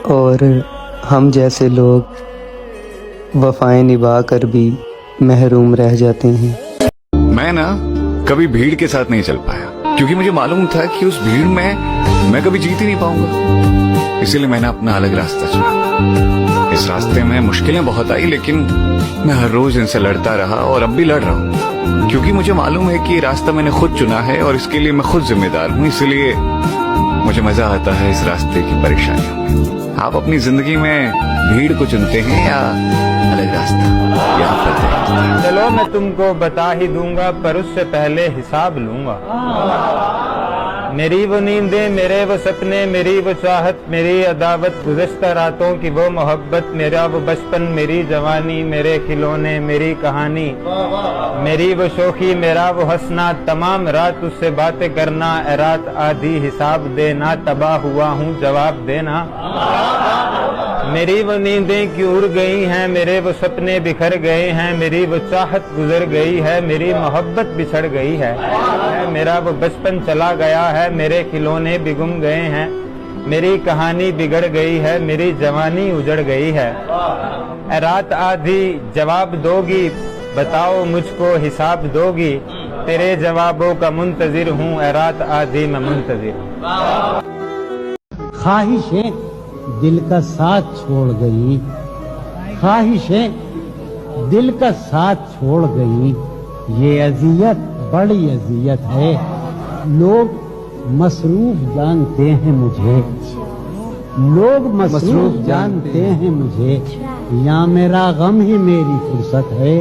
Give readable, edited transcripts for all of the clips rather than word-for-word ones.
और हम जैसे लोग वफ़ाएं निभा कर भी महरूम रह जाते हैं। मैं ना कभी भीड़ के साथ नहीं चल पाया, क्योंकि मुझे मालूम था कि उस भीड़ में मैं कभी जीत ही नहीं पाऊंगा। इसीलिए मैंने अपना अलग रास्ता चुना। इस रास्ते में मुश्किलें बहुत आई, लेकिन मैं हर रोज इनसे लड़ता रहा और अब भी लड़ रहा हूँ, क्योंकि मुझे मालूम है कि ये रास्ता मैंने खुद चुना है और इसके लिए मैं खुद जिम्मेदार हूँ। इसलिए मुझे मजा आता है इस रास्ते की परेशानियों में। आप अपनी जिंदगी में भीड़ को चुनते हैं या अलग रास्ता, या फतेह? चलो मैं तुमको बता ही दूंगा, पर उससे पहले हिसाब लूंगा। मेरी वो नींदें, मेरे वो सपने, मेरी वो चाहत, मेरी अदावत, गुज़श्ता रातों की वो मोहब्बत, मेरा वो बचपन, मेरी जवानी, मेरे खिलौने, मेरी कहानी, मेरी वो शोखी, मेरा वो हंसना, तमाम रात उससे बातें करना। ए रात आधी हिसाब देना, तबाह हुआ हूँ जवाब देना। मेरी वो नींदें क्यों उड़ गई हैं, मेरे वो सपने बिखर गए हैं, मेरी वो चाहत गुजर गई है, मेरी मोहब्बत बिछड़ गई है, मेरा वो बचपन चला गया है, मेरे खिलौने भी गुम गए हैं, मेरी कहानी बिगड़ गई है, मेरी जवानी उजड़ गई है। ए रात आधी जवाब दोगी, बताओ मुझको हिसाब दोगी, तेरे जवाबों का मुंतजिर हूँ। ए रात आधी मैं मुंतजिर हूँ। ख्वाहिशें दिल का साथ छोड़ गई, ख्वाहिशें दिल का साथ छोड़ गई, ये अजियत बड़ी अजियत है। लोग मसरूफ जानते हैं मुझे, लोग मसरूफ जानते हैं मुझे, या मेरा गम ही मेरी फुर्सत है।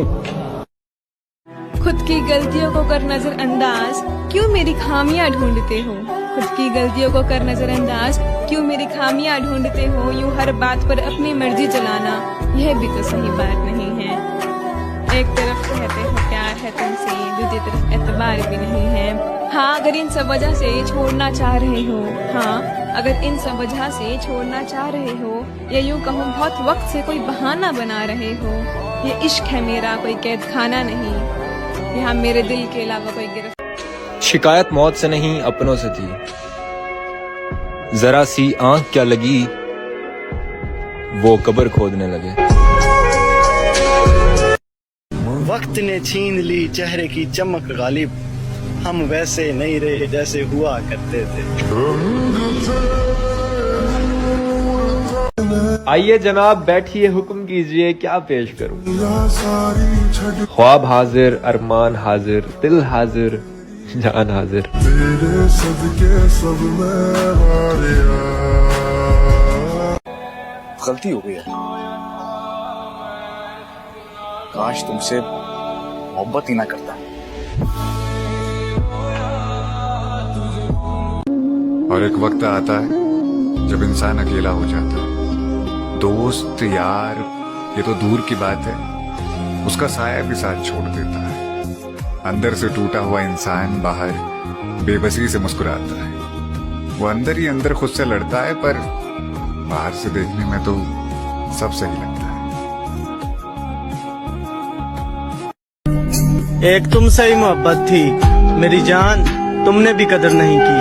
खुद की गलतियों को कर नजरअंदाज, क्यों मेरी खामियां ढूंढते हो? खुद की गलतियों को कर नजरअंदाज, क्यों मेरी खामियां ढूंढते हो? यूं हर बात पर अपनी मर्जी चलाना, यह भी तो सही बात नहीं है। एक तरफ कहते हो प्यार है तुमसे, दूसरी तरफ एतबार भी नहीं है। हाँ, अगर इन सब वजह से छोड़ना चाह रहे हो, हाँ अगर इन सब वजह से छोड़ना चाह रहे हो, या यूं कहूँ बहुत वक्त से कोई बहाना बना रहे हो, ये इश्क है मेरा कोई कैद खाना नहीं, यहाँ मेरे दिल के अलावा कोई गिरफ्तार। शिकायत मौत से नहीं अपनों से थी, जरा सी आंख क्या लगी, वो कब्र खोदने लगे। वक्त ने छीन ली चेहरे की चमक गालिब, हम वैसे नहीं रहे जैसे हुआ करते थे। आइए जनाब बैठिए, हुक्म कीजिए क्या पेश करूं? ख्वाब हाजिर, अरमान हाजिर, दिल हाजिर, जान हाजिर। तेरे सदके सब गलती हो गई है, काश तुमसे मोहब्बत ही ना करता। और एक वक्त आता है जब इंसान अकेला हो जाता है। दोस्त यार ये तो दूर की बात है, उसका साया भी साथ छोड़ देता है। अंदर से टूटा हुआ इंसान बाहर बेबसी से मुस्कुराता है। वो अंदर ही अंदर खुद से लड़ता है, पर बाहर से देखने में तो सब सही लगता है। एक तुमसे ही मोहब्बत थी मेरी जान, तुमने भी कदर नहीं की।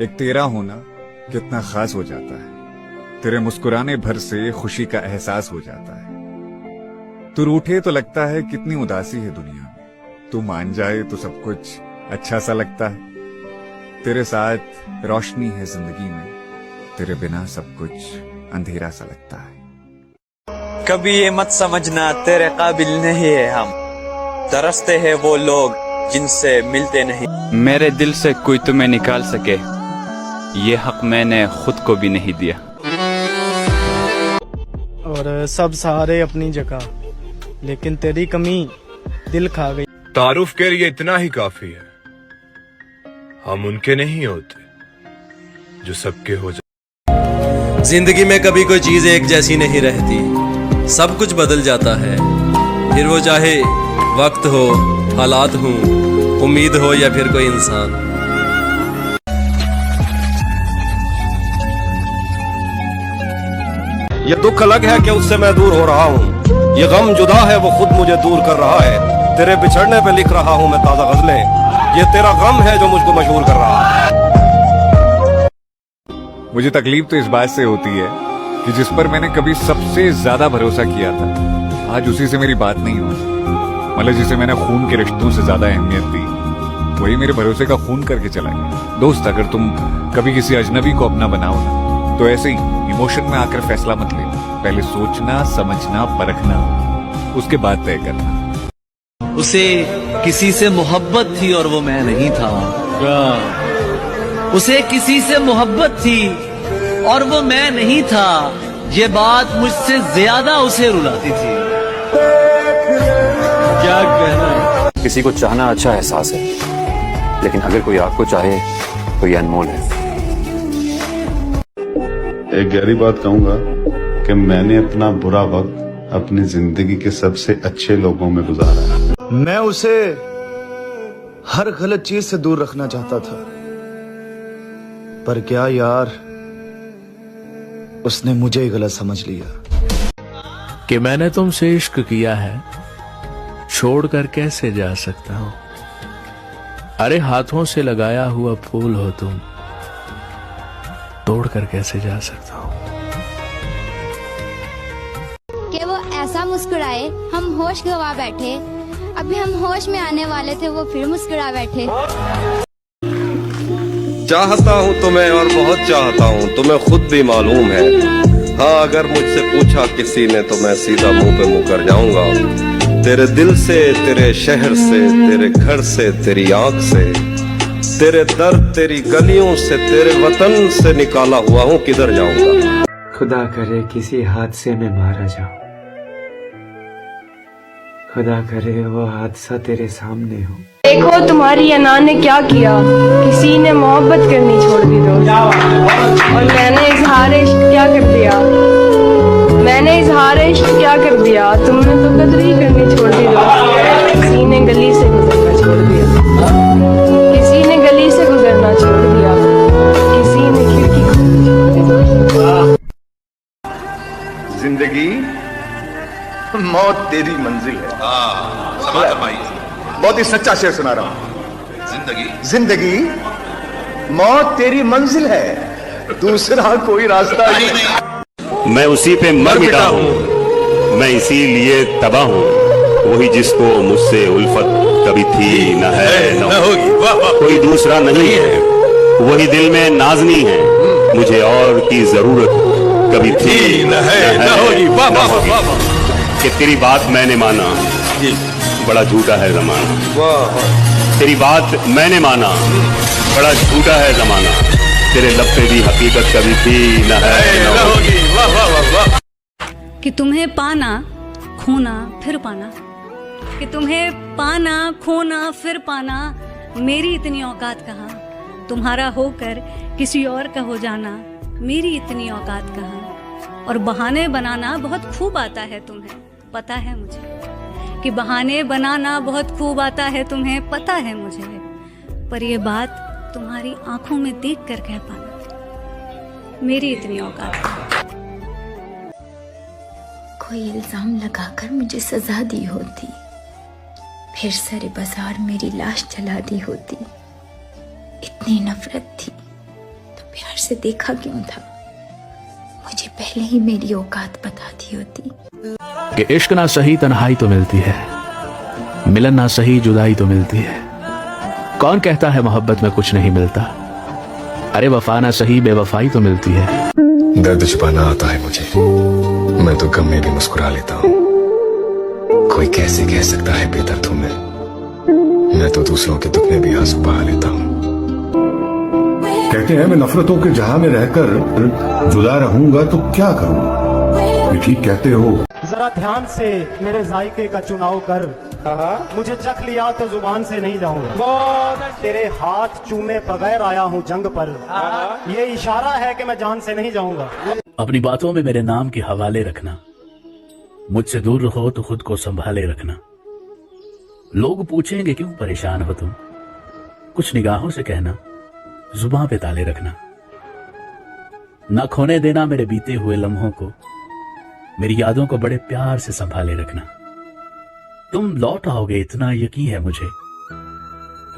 एक तेरा होना कितना खास हो जाता है, तेरे मुस्कुराने भर से खुशी का एहसास हो जाता है। तू रूठे तो लगता है कितनी उदासी है दुनिया में, तू मान जाए तो सब कुछ अच्छा सा लगता है। तेरे साथ रोशनी है जिंदगी में, तेरे बिना सब कुछ अंधेरा सा लगता है। कभी ये मत समझना तेरे काबिल नहीं है हम, तरसते हैं वो लोग जिनसे मिलते नहीं। मेरे दिल से कोई तुम्हें निकाल सके, ये हक मैंने खुद को भी नहीं दिया। और सब सहारे अपनी जगह, लेकिन तेरी कमी दिल खा गई। तारुफ के लिए इतना ही काफी है, हम उनके नहीं होते जो सबके हो जाते। जिंदगी में कभी कोई चीज एक जैसी नहीं रहती, सब कुछ बदल जाता है, फिर वो चाहे वक्त हो, हालात हो, उम्मीद हो या फिर कोई इंसान। ये दुख अलग है कि उससे मैं दूर हो रहा हूँ, ये गम जुदा है वो खुद मुझे दूर कर रहा है। तेरे बिछड़ने पे लिख रहा हूँ मैं ताजा गजलें, ये तेरा गम है जो मुझको मशहूर कर रहा है। मुझे तकलीफ तो इस बात से होती है कि जिस पर मैंने कभी सबसे ज्यादा भरोसा किया था, आज उसी से मेरी बात नहीं हुई। मतलब जिसे मैंने खून के रिश्तों से ज्यादा अहमियत दी, वही मेरे भरोसे का खून करके चला गया। दोस्त, अगर तुम कभी किसी अजनबी को अपना बनाओ ना, तो ऐसे ही इमोशन में आकर फैसला मत लेना। पहले सोचना, समझना, परखना, उसके बाद तय करना। उसे किसी से मोहब्बत थी और वो मैं नहीं था। उसे किसी से मोहब्बत थी और वो मैं नहीं था। ये बात मुझसे ज्यादा उसे रुलाती थी। क्या कहना है? किसी को चाहना अच्छा एहसास है, लेकिन अगर कोई आपको चाहे तो ये अनमोल है। एक गहरी बात कहूंगा कि मैंने अपना बुरा वक्त अपनी जिंदगी के सबसे अच्छे लोगों में गुजारा है। मैं उसे हर गलत चीज से दूर रखना चाहता था, पर क्या यार, उसने मुझे ही गलत समझ लिया। कि मैंने तुमसे इश्क किया है, छोड़कर कैसे जा सकता हूं। अरे हाथों से लगाया हुआ फूल हो तुम, तोड़कर कैसे जा सकता हूं। कि वो ऐसा मुस्कुराए हम होश गवा बैठे, अभी हम होश में आने वाले थे वो फिर मुस्कुरा बैठे। चाहता हूँ तुम्हें और बहुत चाहता हूँ, तुम्हें खुद भी मालूम है। हाँ, अगर मुझसे पूछा किसी ने तो मैं सीधा मुंह पे मुंह कर जाऊंगा। तेरे दिल से, तेरे शहर से, तेरे घर से, तेरी आंख से, तेरे दर्द, तेरी गलियों से, तेरे वतन से निकाला हुआ हूँ, किधर जाऊंगा। खुदा करे किसी हादसे में मारा जाऊं, खुदा करे वो हादसा तेरे सामने हो। देखो तुम्हारी अना ने क्या किया, किसी ने मोहब्बत करनी छोड़ दी दोस्त, और मैंने इजहार इश्क क्या कर दिया, मैंने इजहार इश्क क्या कर दिया, तुमने तो कदर ही करनी छोड़ दी दोस्त। किसी ने गली से गुजरना छोड़ दिया, किसी ने गली से गुजरना छोड़ दिया, किसी ने खिड़की खोलनी छोड़ दी। जिंदगी मौत तेरी मंजिल है। बहुत ही सच्चा शेर सुना रहा हूं। जिंदगी मौत तेरी मंजिल है, दूसरा कोई रास्ता नहीं। मैं उसी पे मर मिटा हूँ, मैं इसीलिए तबाह हूँ। वही जिसको मुझसे उल्फत कभी थी, न है न होगी, कोई दूसरा नहीं है। वही दिल में नाजनी है, मुझे और की जरूरत कभी थी न है न होगी। कि तेरी बात मैंने माना, बड़ा झूठा है जमाना। तेरी बात मैंने माना, बड़ा झूठा है जमाना। तेरे लब पे भी हकीकत कभी थी न है न होगी। कि तुम्हें पाना खोना फिर पाना, कि तुम्हें पाना खोना फिर पाना, मेरी इतनी औकात कहाँ। तुम्हारा होकर किसी और का हो जाना, मेरी इतनी औकात कहाँ। और बहाने बनाना बहुत खूब आता है तुम्हें, पता है मुझे। कि बहाने बनाना बहुत खूब आता है तुम्हें, पता है मुझे। पर ये बात तुम्हारी आंखों में देख कर कह पाना, मेरी इतनी औकात है। कोई इल्जाम लगाकर मुझे सजा दी होती, फिर सरे बाजार मेरी लाश जला दी होती। इतनी नफरत थी तो प्यार से देखा क्यों था, मुझे पहले ही मेरी औकात बता दी होती। कि इश्क ना सही तन्हाई तो मिलती है, मिलन ना सही जुदाई तो मिलती है। कौन कहता है मोहब्बत में कुछ नहीं मिलता, अरे वफा ना सही बेवफाई तो मिलती है। दर्द छुपाना आता है मुझे, मैं तो गम में भी मुस्कुरा लेता हूँ। कोई कैसे कह सकता है बेदर्द हूँ मैं तो दूसरों के दुख में भी आंसू बहा लेता हूँ। कहते हैं मैं नफरतों के जहां में रहकर जुदा रहूंगा तो क्या करूं। ये ठीक कहते हो। जरा ध्यान से मेरे जायके का चुनाव कर, मुझे चख लिया तो जुबान से नहीं जाऊंगा। तेरे हाथ चूमे बगैर आया हूँ जंग पर, ये इशारा है कि मैं जान से नहीं जाऊंगा। अपनी बातों में मेरे नाम के हवाले रखना, मुझसे दूर रहो तो खुद को संभाले रखना। लोग पूछेंगे क्यों परेशान हो तुम, कुछ निगाहों से कहना, जुबान पे ताले रखना। ना खोने देना मेरे बीते हुए लम्हों को, मेरी यादों को बड़े प्यार से संभाले रखना। तुम लौट आओगे इतना यकीन है मुझे,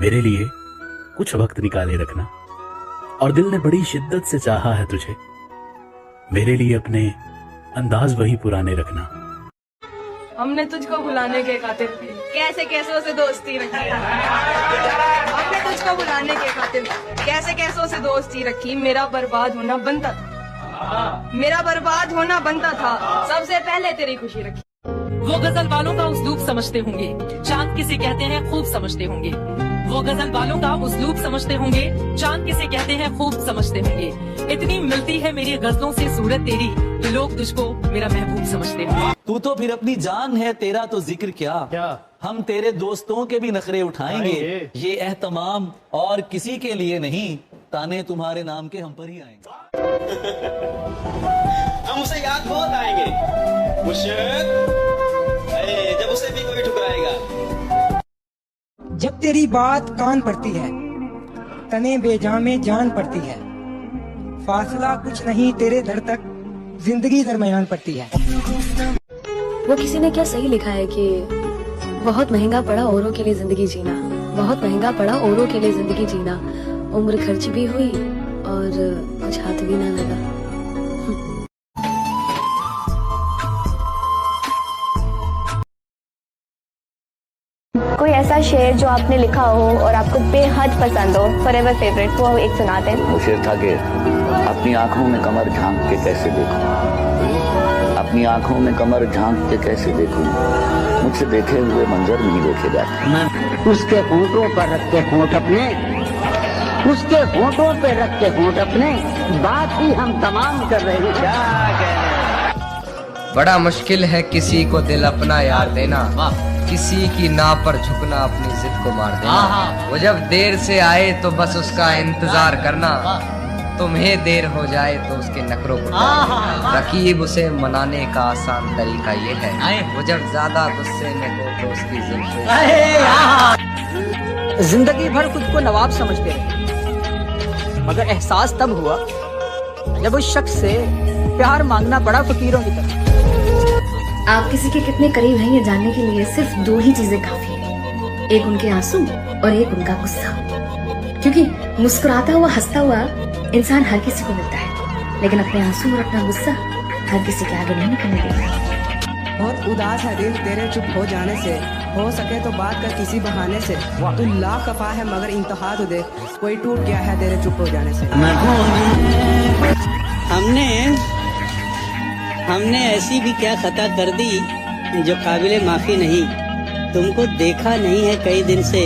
मेरे लिए कुछ वक्त निकाले रखना। और दिल ने बड़ी शिद्दत से चाहा है तुझे। मेरे लिए अपने अंदाज वही पुराने रखना। हमने तुझको भुलाने के खातिर कैसे कैसों से दोस्ती रखी। हमने तुझको भुलाने के खातिर कैसे कैसों से दोस्ती रखी। मेरा बर्बाद होना बनता था, मेरा बर्बाद होना बनता था। सबसे पहले तेरी खुशी रखी। वो गजल वालों का उस्लूब समझते होंगे, चांद किसे कहते हैं खूब समझते होंगे। वो गजल वालों का उस्लूब समझते होंगे, चांद किसे कहते हैं खूब समझते होंगे। इतनी मिलती है मेरी गजलों से सूरत तेरी कि लोग तुझको मेरा महबूब समझते होंगे। तू तो फिर अपनी जान है, तेरा तो जिक्र क्या हम तेरे दोस्तों के भी नखरे उठाएंगे। ये एहतमाम और किसी के लिए नहीं, ताने तुम्हारे नाम के हम पर ही आएंगे। हम उसे याद बहुत आएंगे मुर्शिद, जब उसे भी कोई ठुकराएगा। जब तेरी बात कान पड़ती है, तने बेजामे जान पड़ती है। फासला कुछ नहीं तेरे दर तक, जिंदगी दरमियान पड़ती है। वो किसी ने क्या सही लिखा है कि बहुत महंगा पड़ा औरों के लिए जिंदगी जीना, बहुत महंगा पड़ा औरों के लिए जिंदगी जीना। उम्र खर्च भी हुई और कुछ हाथ भी ना लगा। कोई ऐसा शेर जो आपने लिखा हो और आपको बेहद पसंद हो, फॉरएवर फेवरेट, वो एक सुनाते हैं। वो शेर था कि अपनी आंखों में कमर झांक के कैसे देखूं, अपनी आंखों में कमर झांक के कैसे देखूं, मुझसे देखे हुए मंजर नहीं देखे जाते। उसके होंठों पर रख के होंठ अपने, उसके होंठों पे रख के होंठ अपने, बात ही हम तमाम कर रहे हैं। क्या कहने। बड़ा मुश्किल है किसी को दिल अपना यार देना, किसी की ना पर झुकना, अपनी जिद को मार देना। वो जब देर से आए तो बस उसका इंतजार करना, तुम्हें देर हो जाए तो उसके नखरों को रकीब उसे मनाने का आसान तरीका ये है, वो जब ज्यादा गुस्से में हो तो उसकी जिंदगी भर खुद को नवाब समझते रहे, मगर एहसास तब हुआ जब उस शख्स से प्यार मांगना पड़ा फकीरों की तरह। आप किसी के कितने करीब हैं ये जानने के लिए सिर्फ दो ही चीजें काफी हैं, एक उनके आंसू और एक उनका गुस्सा। क्योंकि मुस्कुराता हुआ हंसता हुआ इंसान हर किसी को मिलता है, लेकिन अपने आंसू और अपना गुस्सा हर किसी के आगे नहीं निकलने देता। बहुत उदास है दिल तेरे चुप हो जाने से, हो सके तो बात कर किसी बहाने से। तू लाखफा है मगर इंतहा तो देख, कोई टूट गया है तेरे चुप हो जाने से। हमने ऐसी भी क्या खता कर दी जो काबिले माफी नहीं। तुमको देखा नहीं है कई दिन से,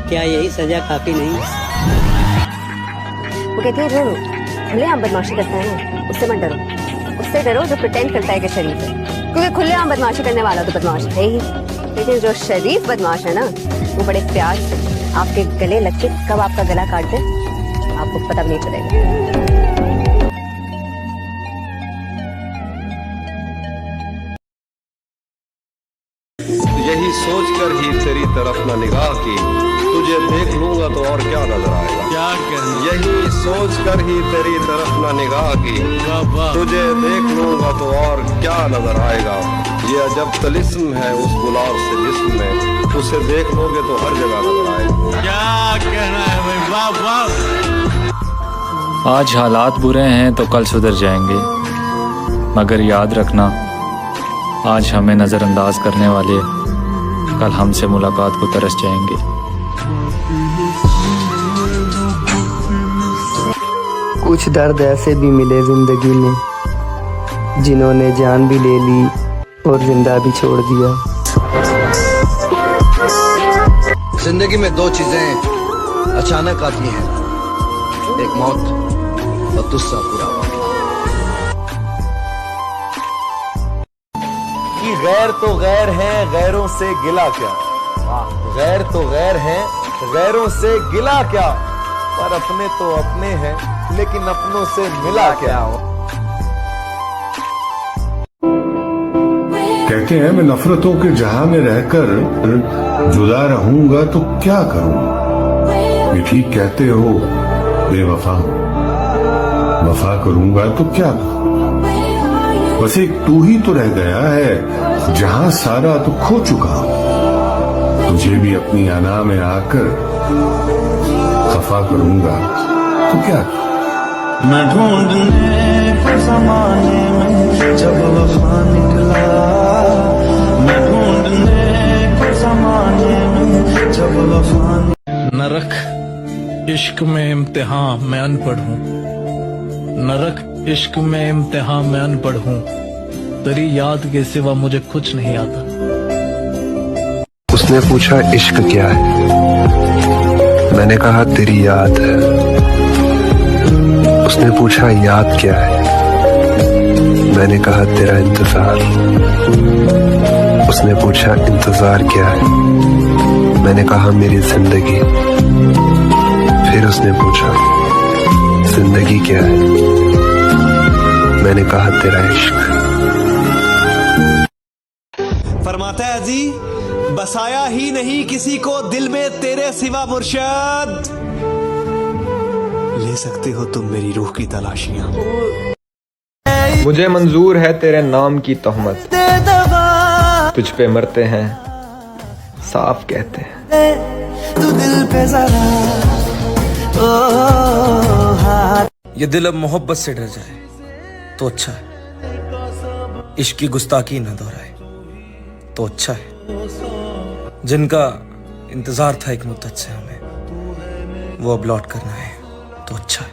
क्या यही सजा काफी नहीं। वो कहती है डरो, खुलेआम बदमाशी करता है ना, उससे मत डरो। उससे डरो जो प्रिटेंड करता है कि शरीफ है, क्योंकि खुलेआम बदमाशी करने वाला तो बदमाश है ही, लेकिन जो शरीफ बदमाश है ना, वो बड़े प्यार से आपके गले लग के कब आपका गला काट दे आपको पता भी नहीं चलेगा। यही सोचकर ही तेरी तरफ न निगाह की, तुझे देख लूंगा तो और क्या नजर आएगा। क्या कहना। यही सोचकर ही तेरी तरफ न निगाह की, तुझे देख लूंगा तो और क्या नजर आएगा। ये अजब तलिस्म है उस गुलाब से जिस्म में, उसे देख लोगे तो हर जगह नजर आएगा। क्या कहना है भाई, वाह वाह। आज हालात बुरे हैं तो कल सुधर जाएंगे, मगर याद रखना आज हमें नजरअंदाज करने वाले कल हमसे मुलाकात को तरस जाएंगे। कुछ दर्द ऐसे भी मिले जिंदगी में, जिन्होंने जान भी ले ली और जिंदा भी छोड़ दिया। जिंदगी में दो चीजें अचानक आती हैं, एक मौत और दूसरा बुरा वक्त। गैर तो गैर है, गैरों से गिला क्या। गैर तो गैर है, गैरों से गिला क्या, पर अपने तो अपने हैं, लेकिन अपनों से मिला क्या। कहते हैं मैं नफरतों के जहां में रहकर जुदा रहूंगा तो क्या करूं। ये ठीक कहते हो बेवफा, वफा करूंगा तो क्या करूं। बस एक तू ही तो रह गया है जहां सारा तो खो चुका। तुझे भी अपनी अना में आकर खफा करूंगा तो क्या करूं। मैं ढूंढने को जमाने में जब वफा निकला, मैं ढूंढने को जमाने में जब वफा न रख इश्क में इम्तिहान मैं अनपढ़ हूँ, न रख इश्क में इम्तिहान मैं अनपढ़ हूँ, तेरी याद के सिवा मुझे कुछ नहीं आता। उसने पूछा इश्क क्या है, मैंने कहा तेरी याद है। उसने पूछा याद क्या है, मैंने कहा तेरा इंतजार। उसने पूछा इंतजार क्या है, मैंने कहा मेरी जिंदगी। फिर उसने पूछा जिंदगी क्या है, मैंने कहा तेरा इश्क। फरमाता है जी, बसाया ही नहीं किसी को दिल में तेरे सिवा मुर्शद, ले सकते हो तुम मेरी रूह की तलाशियां। मुझे मंजूर है तेरे नाम की तहमत, तुझ पे मरते हैं साफ कहते हैं। तू दिल पे जरा ये दिल अब मोहब्बत से डर जाए तो अच्छा है, इश्क की गुस्ताखी न दोहराए तो अच्छा है। जिनका इंतजार था एक मुद्दत से हमें, वो अब लौट करना है तो अच्छा है।